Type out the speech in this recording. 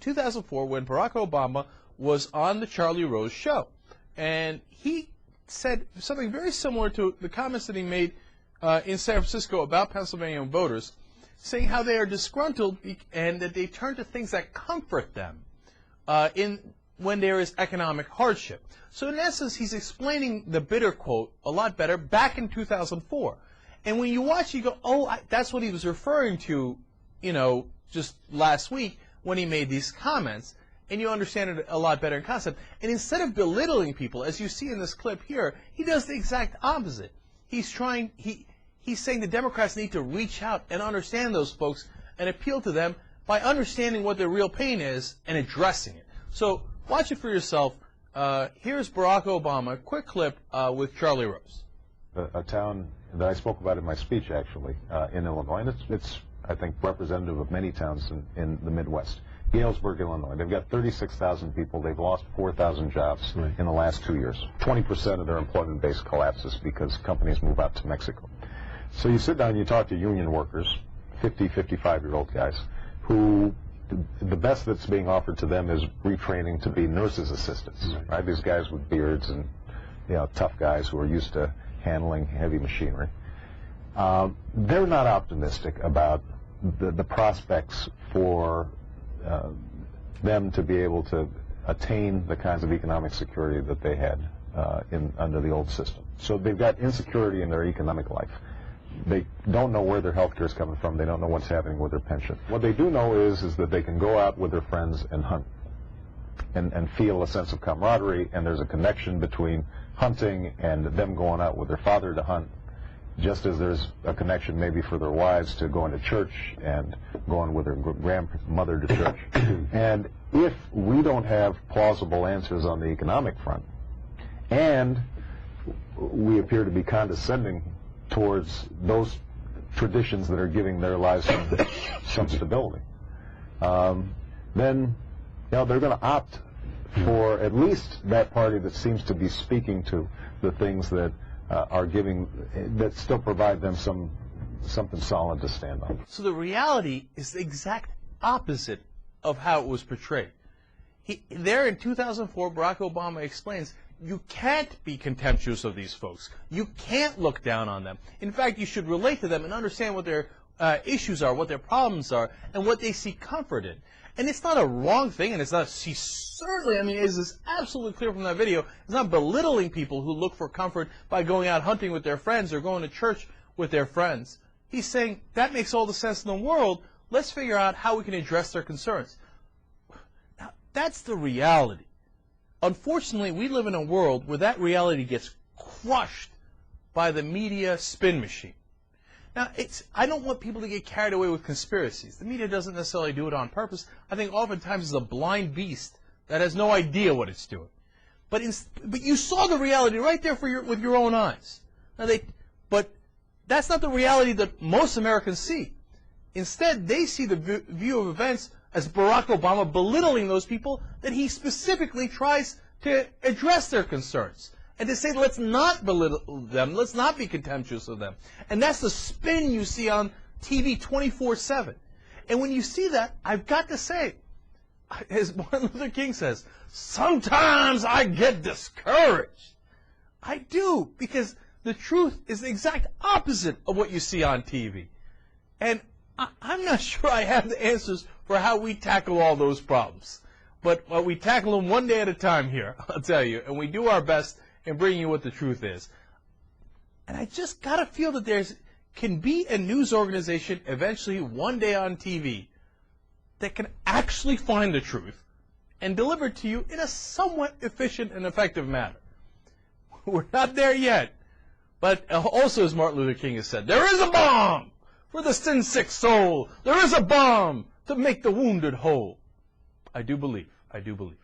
2004 when Barack Obama was on the Charlie Rose show. And he said something very similar to the comments that he made in San Francisco about Pennsylvania voters, saying how they are disgruntled and that they turn to things that comfort them when there is economic hardship. So in essence, he's explaining the bitter quote a lot better back in 2004. And when you watch, you go, oh, that's what he was referring to, just last week when he made these comments. And you understand it a lot better in concept. And instead of belittling people, as you see in this clip here, he does the exact opposite. He's saying the Democrats need to reach out and understand those folks and appeal to them by understanding what their real pain is and addressing it. So watch it for yourself. Here's Barack Obama, a quick clip with Charlie Rose. A town that I spoke about in my speech, actually, in Illinois, and it's I think, representative of many towns in the Midwest. Galesburg, Illinois. They've got 36,000 people. They've lost 4,000 jobs in the last 2 years. 20% of their employment base collapses because companies move out to Mexico. So you sit down and you talk to union workers, 50, 55-year-old guys, who the best that's being offered to them is retraining to be nurses' assistants, right? These guys with beards and, tough guys who are used to handling heavy machinery. They're not optimistic about the prospects for them to be able to attain the kinds of economic security that they had under the old system. So they've got insecurity in their economic life. They don't know where their health care is coming from. They don't know what's happening with their pension. What they do know is that they can go out with their friends and hunt and feel a sense of camaraderie, and there's a connection between hunting and them going out with their father to hunt, just as there's a connection maybe for their wives to going to church and going with their grandmother to church. And if we don't have plausible answers on the economic front, and we appear to be condescending towards those traditions that are giving their lives some stability, then they're going to opt for at least that party that seems to be speaking to the things that that still provide them something solid to stand on. So the reality is the exact opposite of how it was portrayed. There in 2004, Barack Obama explains you can't be contemptuous of these folks. You can't look down on them. In fact, you should relate to them and understand what their issues are, what their problems are, and what they seek comfort in. And it's not a wrong thing, and it's not, it is absolutely clear from that video, it's not belittling people who look for comfort by going out hunting with their friends or going to church with their friends. He's saying, that makes all the sense in the world, let's figure out how we can address their concerns. Now, that's the reality. Unfortunately, we live in a world where that reality gets crushed by the media spin machine. Now, I don't want people to get carried away with conspiracies. The media doesn't necessarily do it on purpose. I think oftentimes it's a blind beast that has no idea what it's doing. But you saw the reality right there with your own eyes. Now but that's not the reality that most Americans see. Instead, they see the view of events as Barack Obama belittling those people that he specifically tries to address their concerns. And to say, let's not belittle them, let's not be contemptuous of them. And that's the spin you see on TV 24/7. And when you see that, I've got to say, as Martin Luther King says, sometimes I get discouraged. I do, because the truth is the exact opposite of what you see on TV. And I'm not sure I have the answers for how we tackle all those problems. But we tackle them one day at a time here, I'll tell you. And we do our best in bringing you what the truth is. And I just got to feel that can be a news organization eventually one day on TV that can actually find the truth and deliver it to you in a somewhat efficient and effective manner. We're not there yet. But also, as Martin Luther King has said, there is a balm for the sin-sick soul. There is a balm to make the wounded whole. I do believe. I do believe.